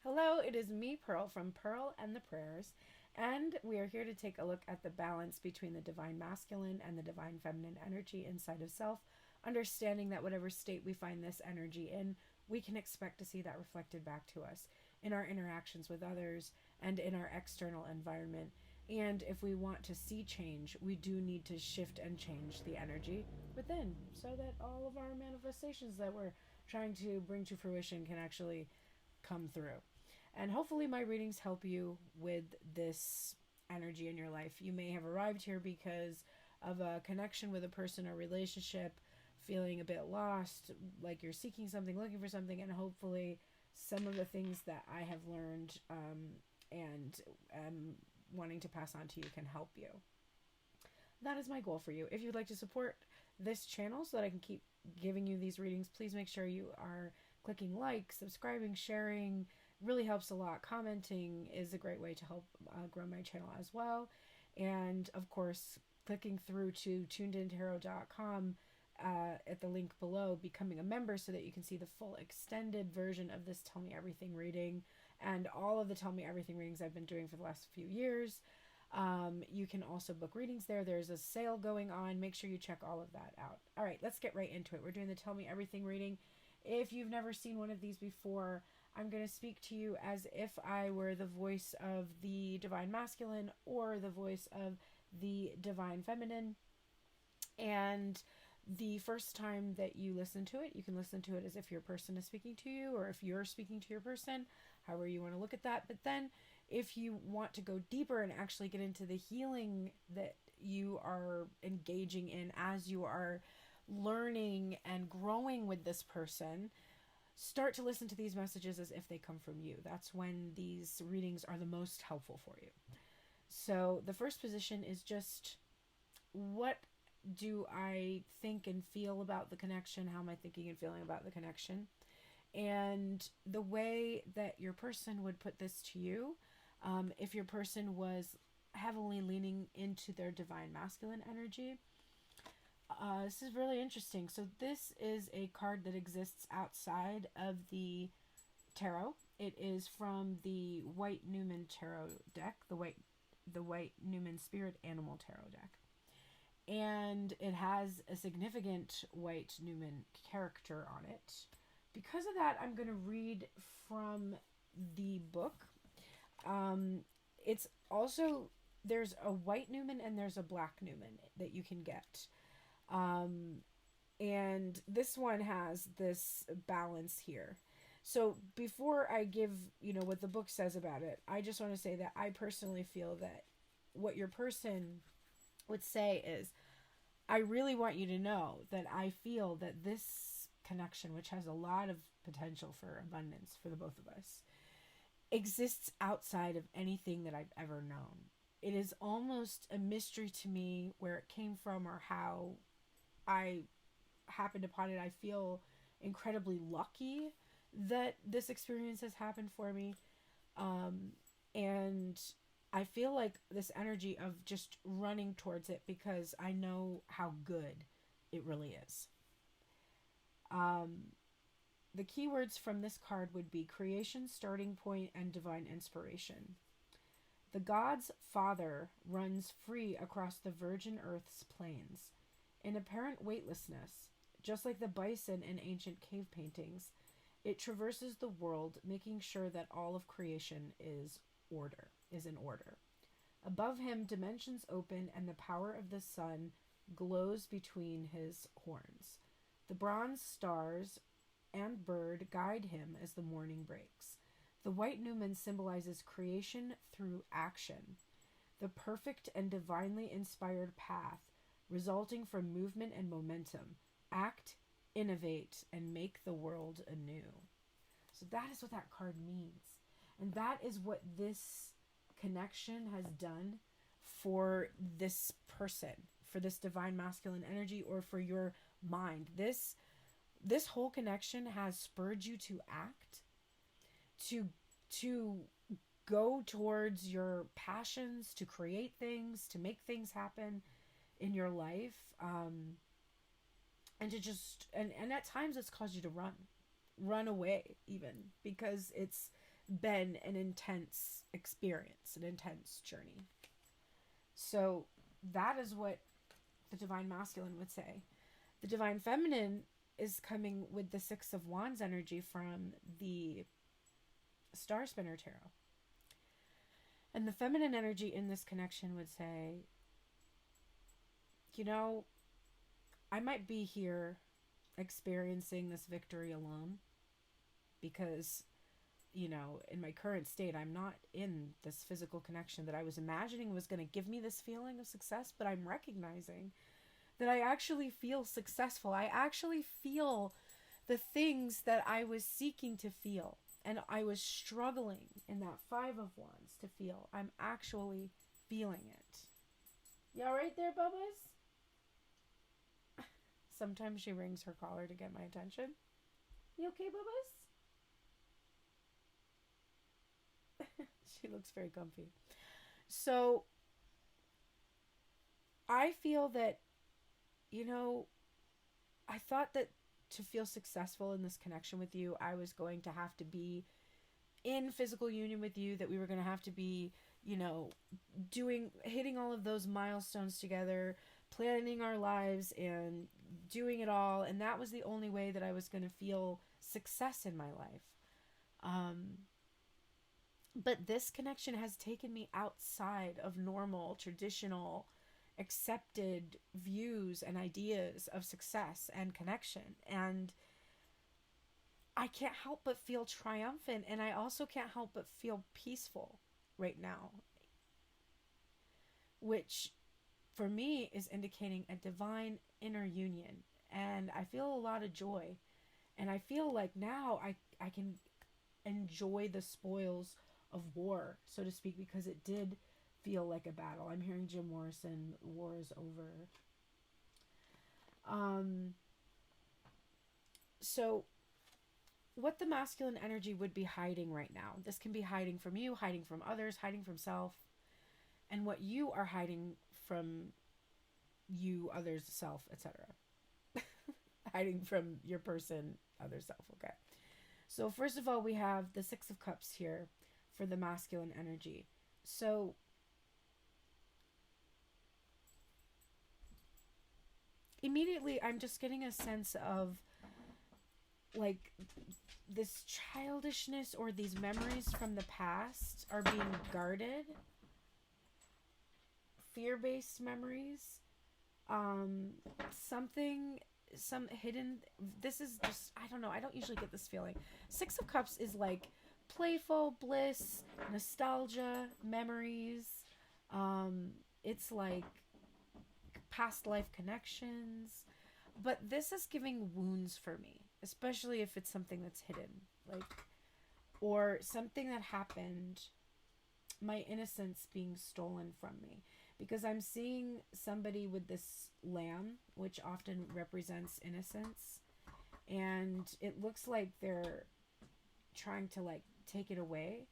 Hello, it is me, Pearl, from Pearl and the Prayers, and we are here to take a look at the balance between the divine masculine and the divine feminine energy inside of self, understanding that whatever state we find this energy in, we can expect to see that reflected back to us in our interactions with others and in our external environment. And if we want to see change, we do need to shift and change the energy within so that all of our manifestations that we're trying to bring to fruition can actually come through. And hopefully, my readings help you with this energy in your life. You may have arrived here because of a connection with a person or relationship, feeling a bit lost, like you're seeking something, looking for something, and hopefully, some of the things that I have learned and am wanting to pass on to you can help you. That is my goal for you. If you'd like to support this channel so that I can keep giving you these readings, please make sure you are clicking like, subscribing, sharing. Really helps a lot. Commenting is a great way to help grow my channel as well. And of course, clicking through to turnedintarot.com at the link below, becoming a member so that you can see the full extended version of this Tell Me Everything reading and all of the Tell Me Everything readings I've been doing for the last few years. You can also book readings there. There's a sale going on. Make sure you check all of that out. All right, let's get right into it. We're doing the Tell Me Everything reading. If you've never seen one of these before, I'm going to speak to you as if I were the voice of the divine masculine or the voice of the divine feminine. And the first time that you listen to it, you can listen to it as if your person is speaking to you or if you're speaking to your person, however you want to look at that. But then if you want to go deeper and actually get into the healing that you are engaging in as you are learning and growing with this person, start to listen to these messages as if they come from you. That's when these readings are the most helpful for you. So the first position is just, what do I think and feel about the connection? How am I thinking and feeling about the connection? And the way that your person would put this to you, if your person was heavily leaning into their divine masculine energy, this is really interesting. So this is a card that exists outside of the tarot. It is from the White Newman Tarot deck, the White Newman Spirit Animal Tarot deck. And it has a significant White Newman character on it. Because of that, I'm going to read from the book. It's also, there's a White Newman and there's a Black Newman that you can get. And this one has this balance here. So before I give, what the book says about it, I just want to say that I personally feel that what your person would say is, I really want you to know that I feel that this connection, which has a lot of potential for abundance for the both of us, exists outside of anything that I've ever known. It is almost a mystery to me where it came from or how I happened upon it. I feel incredibly lucky that this experience has happened for me. And I feel like this energy of just running towards it because I know how good it really is. The keywords from this card would be creation, starting point, and divine inspiration. The God's Father runs free across the virgin Earth's plains. In apparent weightlessness, just like the bison in ancient cave paintings, it traverses the world, making sure that all of creation is in order. Above him, dimensions open, and the power of the sun glows between his horns. The bronze stars and bird guide him as the morning breaks. The White Newman symbolizes creation through action, the perfect and divinely inspired path resulting from movement and momentum. Act, innovate, and make the world anew. So that is what that card means. And that is what this connection has done for this person, for this divine masculine energy, or for your mind. This whole connection has spurred you to act, to go towards your passions, to create things, to make things happen in your life, and to just and at times it's caused you to run away even, because been an intense experience, an intense journey. So that is what the divine masculine would say. The divine feminine is coming with the Six of Wands energy from the Star Spinner Tarot. And the feminine energy in this connection would say, you know, I might be here experiencing this victory alone because, you know, in my current state, I'm not in this physical connection that I was imagining was going to give me this feeling of success, but I'm recognizing that I actually feel successful. I actually feel the things that I was seeking to feel. And I was struggling in that Five of Wands to feel. I'm actually feeling it. Y'all right there, Bubba's? Sometimes she rings her collar to get my attention. You okay, Bubba's? She looks very comfy. So, I feel that, you know, I thought that to feel successful in this connection with you, I was going to have to be in physical union with you, that we were going to have to be, you know, hitting all of those milestones together, planning our lives and doing it all. And that was the only way that I was going to feel success in my life. But this connection has taken me outside of normal, traditional, accepted views and ideas of success and connection, and I can't help but feel triumphant, and I also can't help but feel peaceful right now, which for me is indicating a divine inner union, and I feel a lot of joy, and I feel like now I can enjoy the spoils of war, so to speak, because it did feel like a battle. I'm hearing Jim Morrison, war is over. So what the masculine energy would be hiding right now, this can be hiding from you, hiding from others, hiding from self, and what you are hiding from you, others, self, etc. Hiding from your person, other self, okay? So first of all, we have the Six of Cups here for the masculine energy. So immediately I'm just getting a sense of like this childishness or these memories from the past are being guarded. Fear-based memories. Some hidden, this is just, I don't know, I don't usually get this feeling. Six of Cups is like playful bliss, nostalgia, memories. It's like past life connections, but this is giving wounds for me, especially if it's something that's hidden, like, or something that happened, my innocence being stolen from me, because I'm seeing somebody with this lamb, which often represents innocence, and it looks like they're trying to like take it away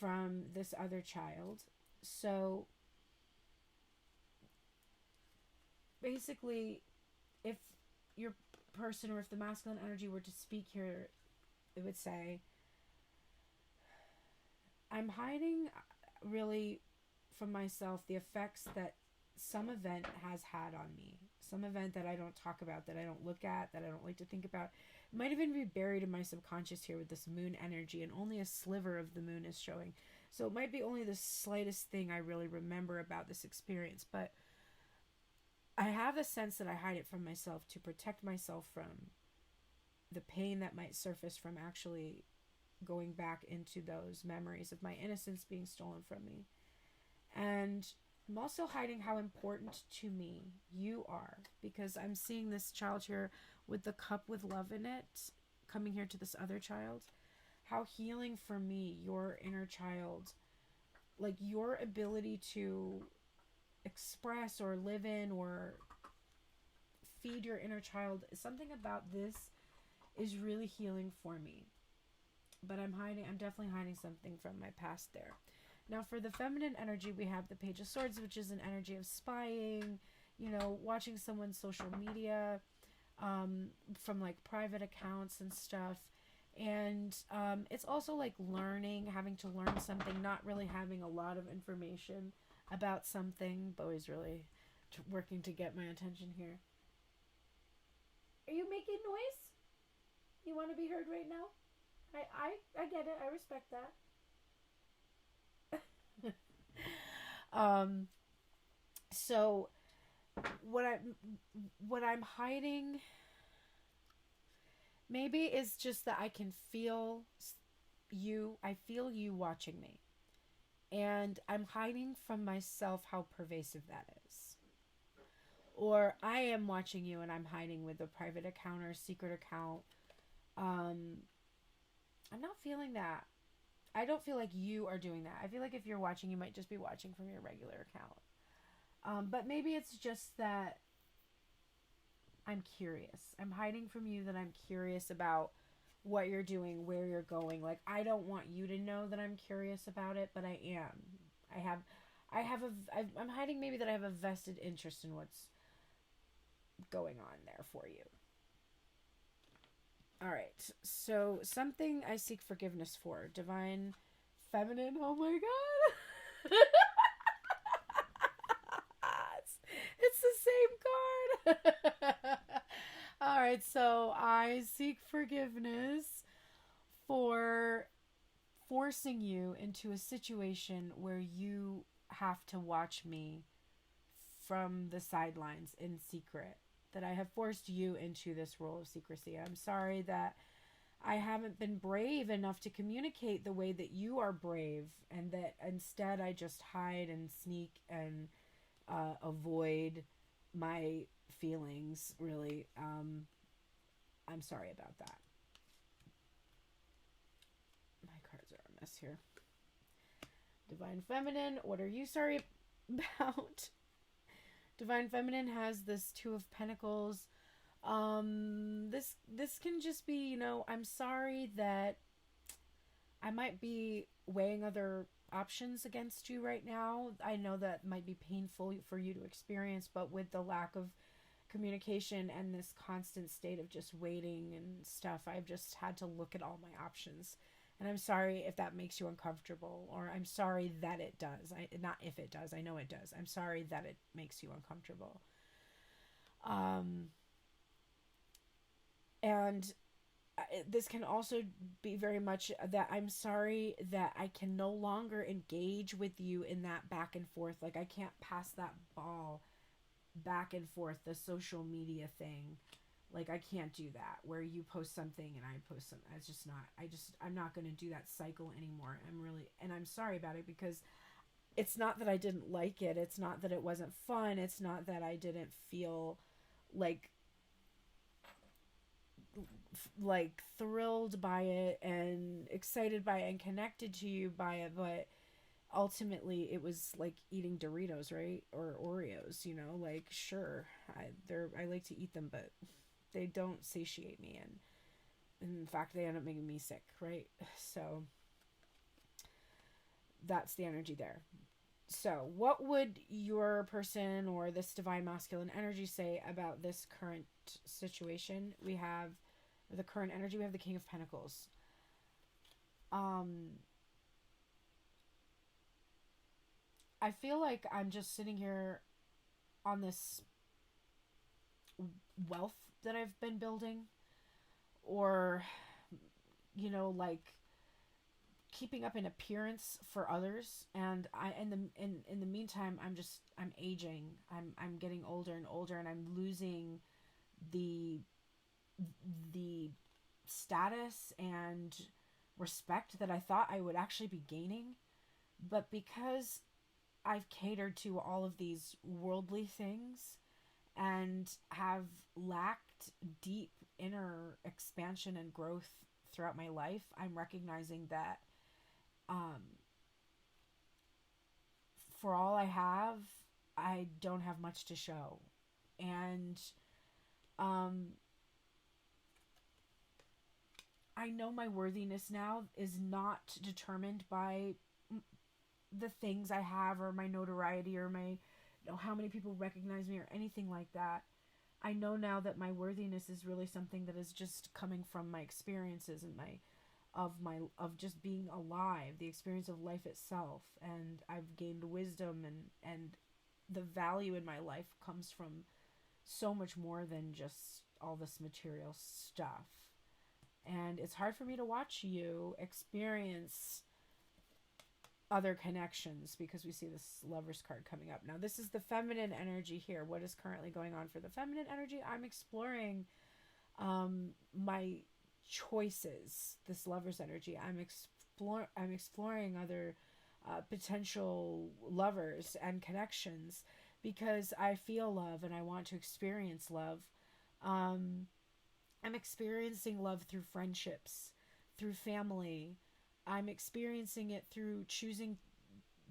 from this other child. So basically, if your person, or if the masculine energy were to speak here, it would say, I'm hiding really from myself the effects that some event has had on me. Some event that I don't talk about, that I don't look at, that I don't like to think about. It might even be buried in my subconscious here with this moon energy, and only a sliver of the moon is showing. So it might be only the slightest thing I really remember about this experience, but I have a sense that I hide it from myself to protect myself from the pain that might surface from actually going back into those memories of my innocence being stolen from me. And I'm also hiding how important to me you are, because I'm seeing this child here with the cup with love in it coming here to this other child. How healing for me your inner child, like your ability to express or live in or feed your inner child, something about this is really healing for me. But I'm definitely hiding something from my past there. Now for the feminine energy, we have the Page of Swords, which is an energy of spying, you know, watching someone's social media, from like private accounts and stuff. And it's also like learning, having to learn something, not really having a lot of information about something. Bowie's really working to get my attention here. Are you making noise? You want to be heard right now? I get it. I respect that. um, so what I'm hiding maybe is just that I can feel you. I feel you watching me, and I'm hiding from myself how pervasive that is. Or I am watching you and I'm hiding with a private account or a secret account. Um, I'm not feeling that. I don't feel like you are doing that. I feel like if you're watching, you might just be watching from your regular account. But maybe it's just that I'm curious. I'm hiding from you that I'm curious about what you're doing, where you're going. Like, I don't want you to know that I'm curious about it, but I am. I have, I'm hiding maybe that I have a vested interest in what's going on there for you. All right. So, something I seek forgiveness for. Divine Feminine. Oh my god. it's the same card. All right. So, I seek forgiveness for forcing you into a situation where you have to watch me from the sidelines in secret, that I have forced you into this role of secrecy. I'm sorry that I haven't been brave enough to communicate the way that you are brave, and that instead I just hide and sneak and avoid my feelings, really. I'm sorry about that. My cards are a mess here. Divine Feminine, what are you sorry about? Divine Feminine has this Two of Pentacles. This can just be, I'm sorry that I might be weighing other options against you right now. I know that might be painful for you to experience, but with the lack of communication and this constant state of just waiting and stuff, I've just had to look at all my options. And I'm sorry if that makes you uncomfortable, or I'm sorry that it does. Not if it does. I know it does. I'm sorry that it makes you uncomfortable. And this can also be very much that I'm sorry that I can no longer engage with you in that back and forth. Like, I can't pass that ball back and forth, the social media thing. Like, I can't do that where you post something and I post something. It's just not, I'm not going to do that cycle anymore. And I'm sorry about it, because it's not that I didn't like it. It's not that it wasn't fun. It's not that I didn't feel like thrilled by it and excited by it and connected to you by it. But ultimately it was like eating Doritos, right? Or Oreos, like, sure, I like to eat them, but they don't satiate me, and in fact they end up making me sick, right? So that's the energy there. So what would your person or this divine masculine energy say about this current situation? We have the current energy, we have the King of Pentacles. I feel like I'm just sitting here on this wealth that I've been building, or like keeping up an appearance for others, and in the meantime I'm aging. I'm getting older and older, and I'm losing the status and respect that I thought I would actually be gaining. But because I've catered to all of these worldly things and have lacked deep inner expansion and growth throughout my life, I'm recognizing that for all I have, I don't have much to show. And I know my worthiness now is not determined by the things I have, or my notoriety, or my how many people recognize me, or anything like that. I know now that my worthiness is really something that is just coming from my experiences and of just being alive, the experience of life itself. And I've gained wisdom, and the value in my life comes from so much more than just all this material stuff. And it's hard for me to watch you experience other connections because we see this Lover's card coming up. Now, this is the feminine energy here. What is currently going on for the feminine energy? I'm exploring my choices. This Lover's energy. I'm exploring other potential lovers and connections because I feel love and I want to experience love. I'm experiencing love through friendships, through family. I'm experiencing it through choosing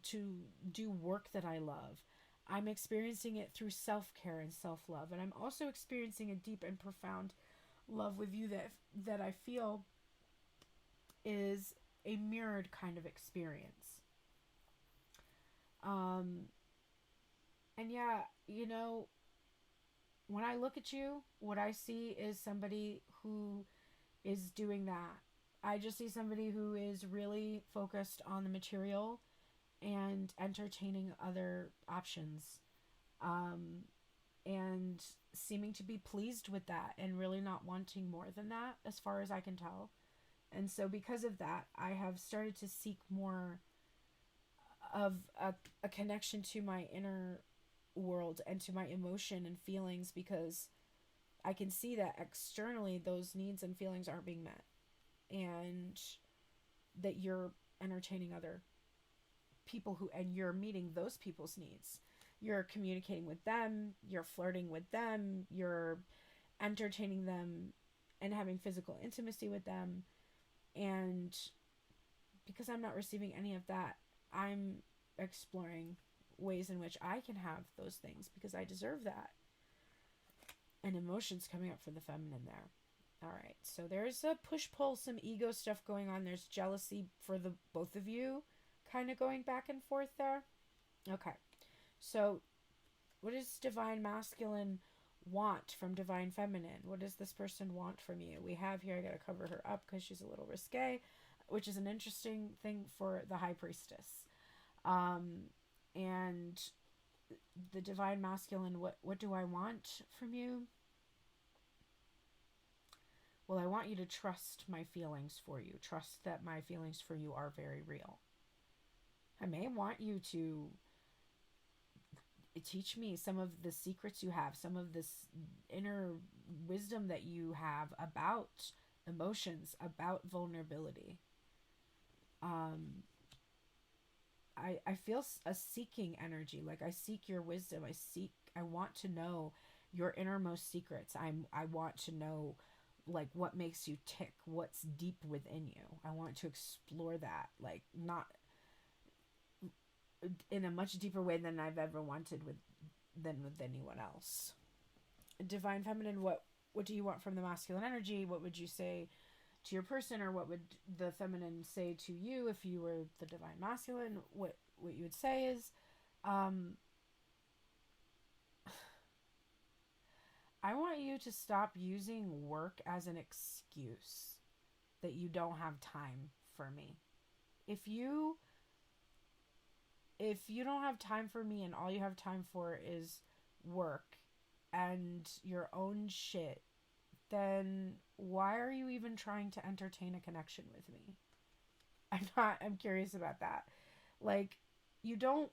to do work that I love. I'm experiencing it through self-care and self-love. And I'm also experiencing a deep and profound love with you that I feel is a mirrored kind of experience. And yeah, you know, when I look at you, what I see is somebody who is doing that. I just see somebody who is really focused on the material and entertaining other options. And seeming to be pleased with that and really not wanting more than that, as far as I can tell. And so because of that, I have started to seek more of a connection to my inner world and to my emotion and feelings, because I can see that externally those needs and feelings aren't being met, and that you're entertaining other people and you're meeting those people's needs. You're communicating with them, you're flirting with them, you're entertaining them and having physical intimacy with them. And because I'm not receiving any of that, I'm exploring ways in which I can have those things because I deserve that. And emotions coming up for the feminine there. All right, so there's a push-pull, some ego stuff going on. There's jealousy for the both of you kind of going back and forth there. Okay, so what does divine masculine want from divine feminine? What does this person want from you? We have here, I got to cover her up because she's a little risque, which is an interesting thing for the high priestess. And the divine masculine, what do I want from you? Well, I want you to trust my feelings for you. Trust that my feelings for you are very real. I may want you to teach me some of the secrets you have, some of this inner wisdom that you have about emotions, about vulnerability. I feel a seeking energy. Like I seek your wisdom. I want to know your innermost secrets. I want to know like what makes you tick, what's deep within you. I want to explore that, like not in a much deeper way than I've ever wanted with anyone else. Divine feminine, what do you want from the masculine energy? What would you say to your person, or what would the feminine say to you if you were the divine masculine? What you would say is, I want you to stop using work as an excuse that you don't have time for me. If you don't have time for me and all you have time for is work and your own shit, then why are you even trying to entertain a connection with me? I'm curious about that. Like, you don't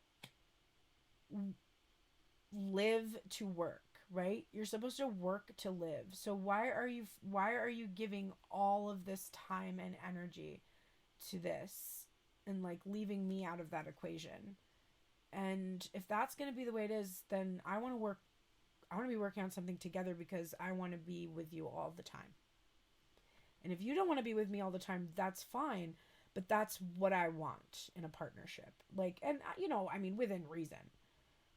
live to work, right? You're supposed to work to live. So why are you giving all of this time and energy to this and like leaving me out of that equation? And if that's going to be the way it is, then I want to be working on something together because I want to be with you all the time. And if you don't want to be with me all the time, that's fine, but that's what I want in a partnership. Like, and you know, I mean, within reason.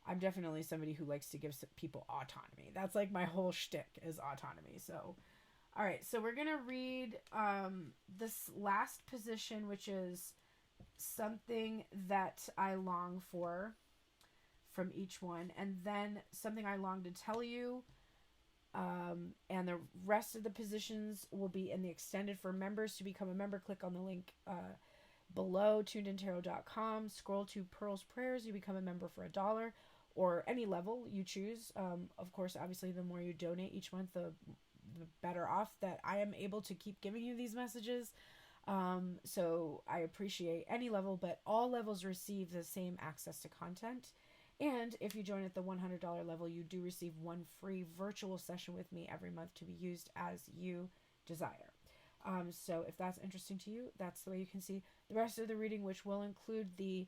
I'm definitely somebody who likes to give people autonomy. That's like my whole shtick is autonomy. So, all right. So we're going to read this last position, which is something that I long for from each one. And then something I long to tell you. And the rest of the positions will be in the extended for members. To become a member, click on the link below, turnedintarot.com. Scroll to Pearl's Prayers. You become a member for $1 or any level you choose. Of course, obviously, the more you donate each month, the better off that I am able to keep giving you these messages. So I appreciate any level, but all levels receive the same access to content. And if you join at the $100 level, you do receive one free virtual session with me every month to be used as you desire. So if that's interesting to you, that's the way you can see the rest of the reading, which will include the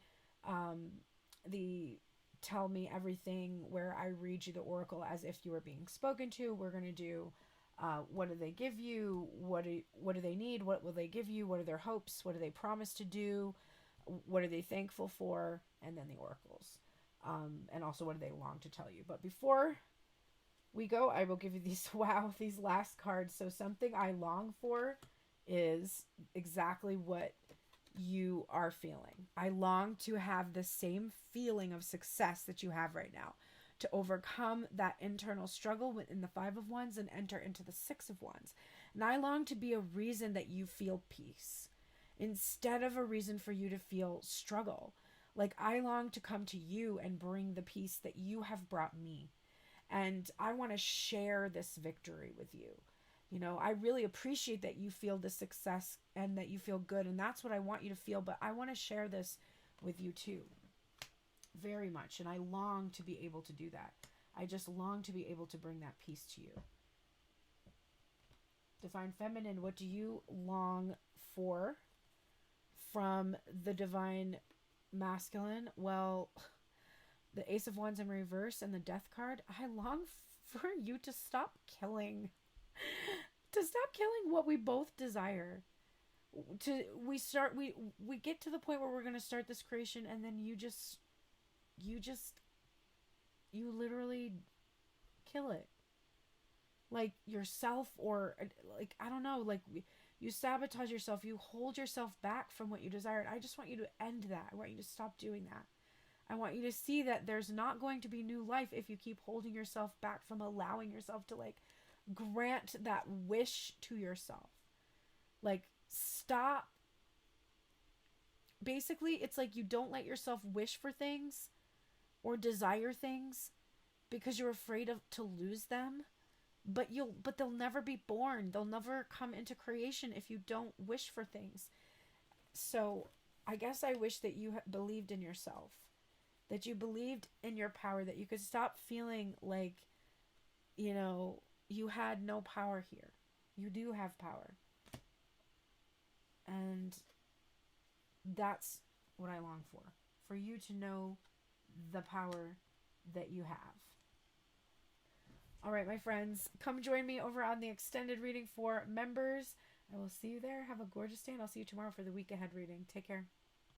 tell me everything, where I read you the oracle as if you were being spoken to. We're going to do what do they give you? What do they need? What will they give you? What are their hopes? What do they promise to do? What are they thankful for? And then the oracles. And also, what do they long to tell you? But before we go, I will give you these last cards. So something I long for is exactly what you are feeling. I long to have the same feeling of success that you have right now, to overcome that internal struggle within the Five of Wands and enter into the Six of Wands. And I long to be a reason that you feel peace instead of a reason for you to feel struggle. Like, I long to come to you and bring the peace that you have brought me. And I want to share this victory with you. You know, I really appreciate that you feel the success and that you feel good. And that's what I want you to feel. But I want to share this with you too. Very much. And I long to be able to do that. I just long to be able to bring that peace to you. Divine Feminine, what do you long for from the Divine Masculine? Well, the Ace of Wands in reverse and the Death card. I long for you to stop killing. To stop killing what we both desire. We get to the point where we're going to start this creation, and then you literally kill it. Like yourself, or like, I don't know, like you sabotage yourself, you hold yourself back from what you desire. I just want you to end that. I want you to stop doing that. I want you to see that there's not going to be new life if you keep holding yourself back from allowing yourself to like grant that wish to yourself. Like, stop. Basically, it's like you don't let yourself wish for things or desire things because you're afraid to lose them. But they'll never be born. They'll never come into creation if you don't wish for things. So I guess I wish that you believed in yourself, that you believed in your power, that you could stop feeling like, you know, you had no power here. You do have power. And that's what I long for you to know the power that you have. All right, my friends, come join me over on the extended reading for members. I will see you there. Have a gorgeous day, and I'll see you tomorrow for the week ahead reading. Take care.